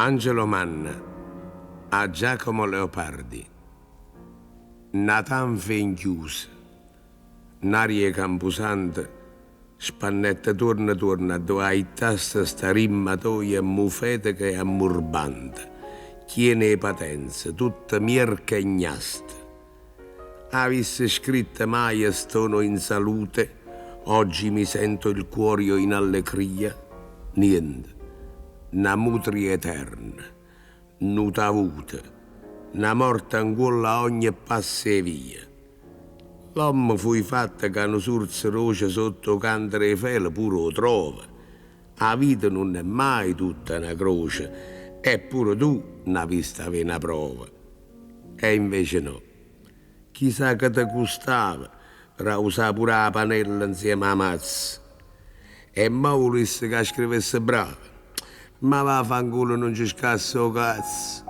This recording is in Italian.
Angelo Manna a Giacomo Leopardi. Natan Fenchiusa, n'aria campusante, spannetta torna dove hai tasta sta rimma toia mufete che è ammurbante, chiene patenze, tutta mierca e gnasta. Avesse scritta mai stono in salute, oggi mi sento il cuorio in allegria, niente. Una mutria eterna, nuta avuta, una morte anguolla ogni passe via. L'uomo fu fatta che una sorza roce sotto cantere fele pure lo trova. La vita non è mai tutta una croce, eppure tu n'hai vista una prova. E invece no. Chissà che ti costava per usare pure la panella insieme a mazza. E Maurice che scrivesse bravo. Ma vaffanculo non ci scasso cazzo.